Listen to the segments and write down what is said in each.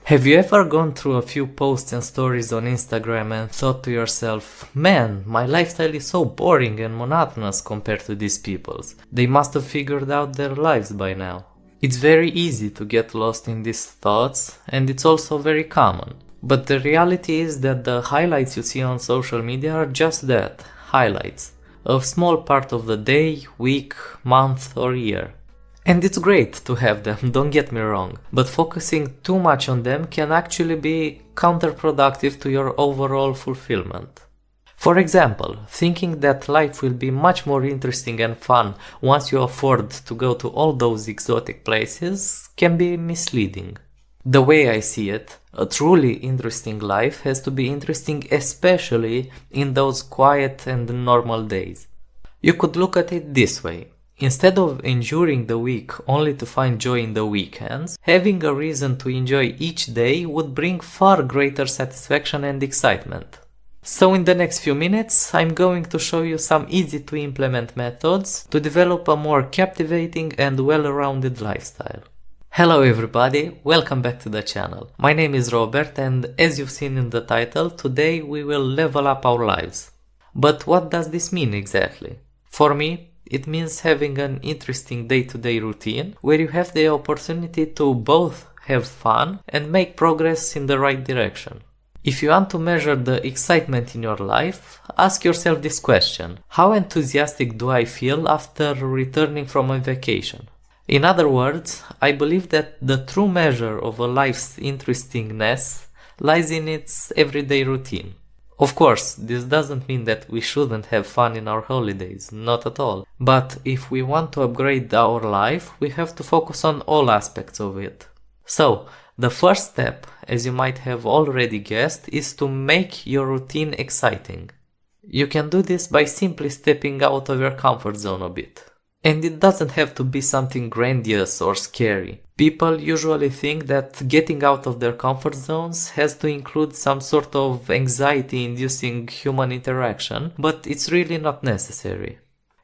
Have you ever gone through a few posts and stories on Instagram and thought to yourself, man, my lifestyle is so boring and monotonous compared to these people's. They must have figured out their lives by now. It's very easy to get lost in these thoughts, and it's also very common. But the reality is that the highlights you see on social media are just that, highlights. A small part of the day, week, month or year. And it's great to have them, don't get me wrong, but focusing too much on them can actually be counterproductive to your overall fulfillment. For example, thinking that life will be much more interesting and fun once you afford to go to all those exotic places can be misleading. The way I see it, a truly interesting life has to be interesting especially in those quiet and normal days. You could look at it this way. Instead of enduring the week only to find joy in the weekends, having a reason to enjoy each day would bring far greater satisfaction and excitement. So in the next few minutes, I'm going to show you some easy to implement methods to develop a more captivating and well-rounded lifestyle. Hello everybody, welcome back to the channel. My name is Robert and as you've seen in the title, today we will level up our lives. But what does this mean exactly? For me, it means having an interesting day-to-day routine where you have the opportunity to both have fun and make progress in the right direction. If you want to measure the excitement in your life, ask yourself this question: how enthusiastic do I feel after returning from a vacation? In other words, I believe that the true measure of a life's interestingness lies in its everyday routine. Of course, this doesn't mean that we shouldn't have fun in our holidays, not at all. But if we want to upgrade our life, we have to focus on all aspects of it. So, the first step, as you might have already guessed, is to make your routine exciting. You can do this by simply stepping out of your comfort zone a bit. And it doesn't have to be something grandiose or scary. People usually think that getting out of their comfort zones has to include some sort of anxiety-inducing human interaction, but it's really not necessary.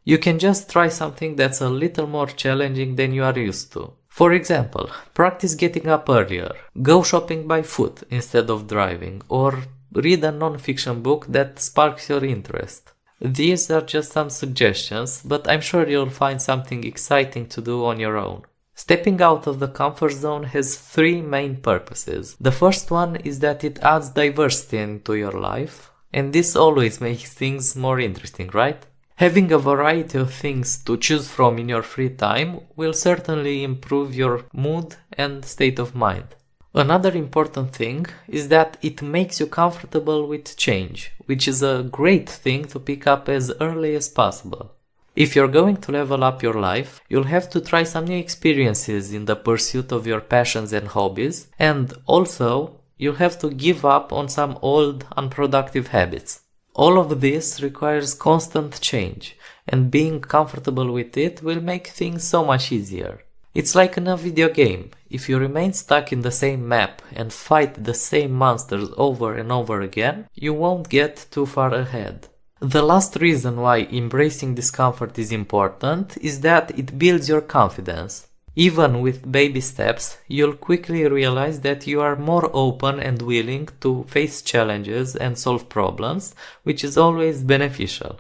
You can just try something that's a little more challenging than you are used to. For example, practice getting up earlier, go shopping by foot instead of driving, or read a non-fiction book that sparks your interest. These are just some suggestions, but I'm sure you'll find something exciting to do on your own. Stepping out of the comfort zone has three main purposes. The first one is that it adds diversity into your life, and this always makes things more interesting, right? Having a variety of things to choose from in your free time will certainly improve your mood and state of mind. Another important thing is that it makes you comfortable with change, which is a great thing to pick up as early as possible. If you're going to level up your life, you'll have to try some new experiences in the pursuit of your passions and hobbies, and also you'll have to give up on some old, unproductive habits. All of this requires constant change, and being comfortable with it will make things so much easier. It's like in a video game. If you remain stuck in the same map and fight the same monsters over and over again, you won't get too far ahead. The last reason why embracing discomfort is important is that it builds your confidence. Even with baby steps, you'll quickly realize that you are more open and willing to face challenges and solve problems, which is always beneficial.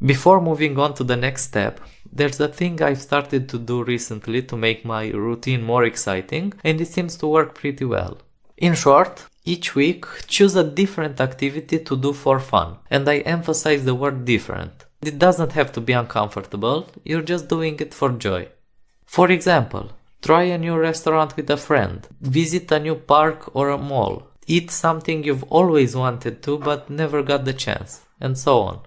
Before moving on to the next step, there's a thing I've started to do recently to make my routine more exciting, and it seems to work pretty well. In short, each week choose a different activity to do for fun, and I emphasize the word different. It doesn't have to be uncomfortable, you're just doing it for joy. For example, try a new restaurant with a friend, visit a new park or a mall, eat something you've always wanted to but never got the chance, and so on.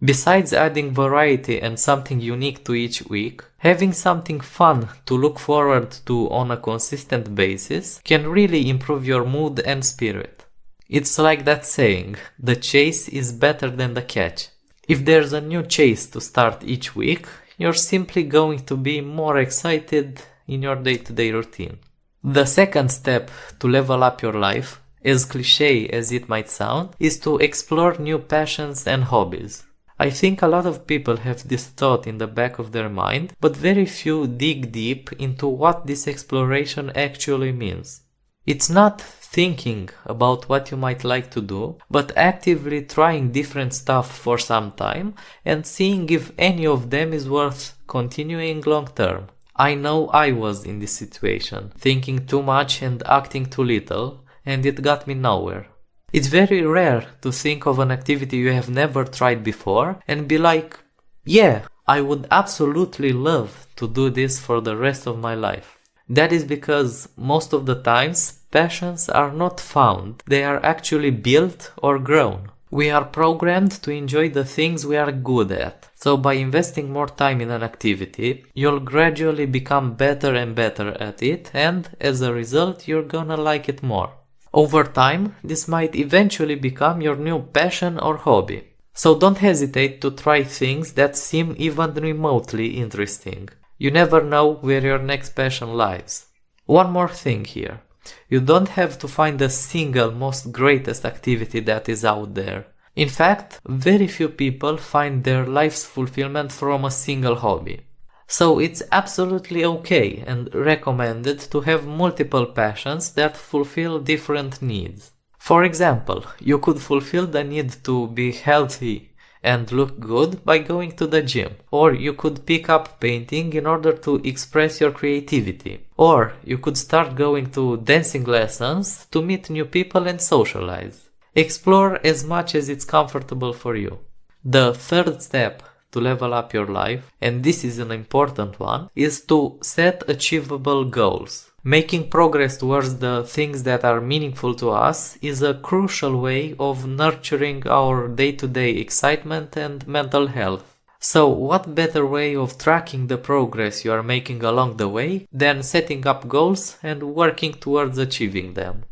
Besides adding variety and something unique to each week, having something fun to look forward to on a consistent basis can really improve your mood and spirit. It's like that saying, the chase is better than the catch. If there's a new chase to start each week, you're simply going to be more excited in your day-to-day routine. The second step to level up your life, as cliché as it might sound, is to explore new passions and hobbies. I think a lot of people have this thought in the back of their mind, but very few dig deep into what this exploration actually means. It's not thinking about what you might like to do, but actively trying different stuff for some time and seeing if any of them is worth continuing long term. I know I was in this situation, thinking too much and acting too little, and it got me nowhere. It's very rare to think of an activity you have never tried before and be like, yeah, I would absolutely love to do this for the rest of my life. That is because most of the times passions are not found, they are actually built or grown. We are programmed to enjoy the things we are good at. So by investing more time in an activity, you'll gradually become better and better at it, and as a result, you're gonna like it more. Over time, this might eventually become your new passion or hobby. So don't hesitate to try things that seem even remotely interesting. You never know where your next passion lies. One more thing here. You don't have to find the single most greatest activity that is out there. In fact, very few people find their life's fulfillment from a single hobby. So it's absolutely okay and recommended to have multiple passions that fulfill different needs. For example, you could fulfill the need to be healthy and look good by going to the gym. Or you could pick up painting in order to express your creativity. Or you could start going to dancing lessons to meet new people and socialize. Explore as much as it's comfortable for you. The third step to level up your life, and this is an important one, is to set achievable goals. Making progress towards the things that are meaningful to us is a crucial way of nurturing our day-to-day excitement and mental health. So what better way of tracking the progress you are making along the way than setting up goals and working towards achieving them?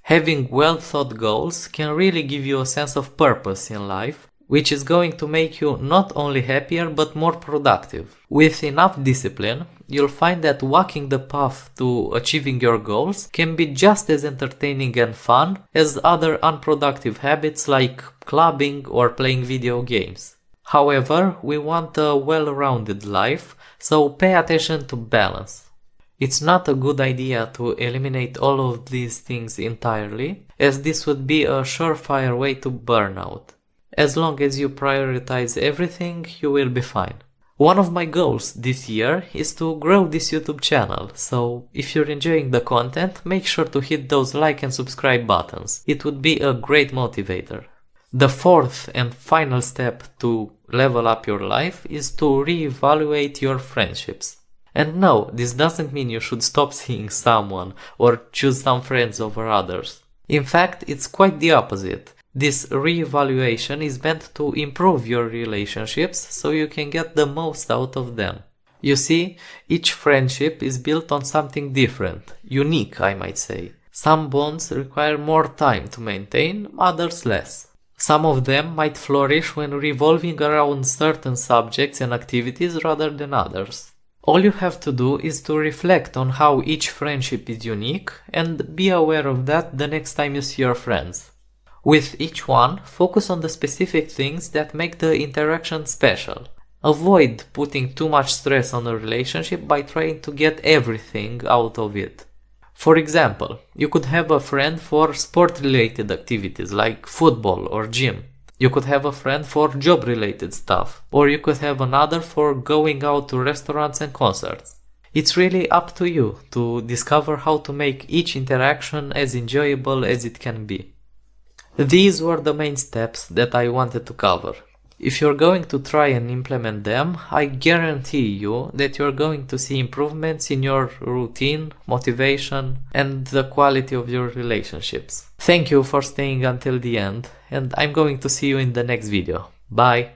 Having well-thought goals can really give you a sense of purpose in life, which is going to make you not only happier but more productive. With enough discipline, you'll find that walking the path to achieving your goals can be just as entertaining and fun as other unproductive habits like clubbing or playing video games. However, we want a well-rounded life, so pay attention to balance. It's not a good idea to eliminate all of these things entirely, as this would be a surefire way to burnout. As long as you prioritize everything, you will be fine. One of my goals this year is to grow this YouTube channel, so if you're enjoying the content, make sure to hit those like and subscribe buttons. It would be a great motivator. The fourth and final step to level up your life is to reevaluate your friendships. And no, this doesn't mean you should stop seeing someone or choose some friends over others. In fact, it's quite the opposite. This reevaluation is meant to improve your relationships so you can get the most out of them. You see, each friendship is built on something different, unique I might say. Some bonds require more time to maintain, others less. Some of them might flourish when revolving around certain subjects and activities rather than others. All you have to do is to reflect on how each friendship is unique and be aware of that the next time you see your friends. With each one, focus on the specific things that make the interaction special. Avoid putting too much stress on a relationship by trying to get everything out of it. For example, you could have a friend for sport-related activities like football or gym. You could have a friend for job-related stuff, or you could have another for going out to restaurants and concerts. It's really up to you to discover how to make each interaction as enjoyable as it can be. These were the main steps that I wanted to cover. If you're going to try and implement them, I guarantee you that you're going to see improvements in your routine, motivation, and the quality of your relationships. Thank you for staying until the end, and I'm going to see you in the next video. Bye!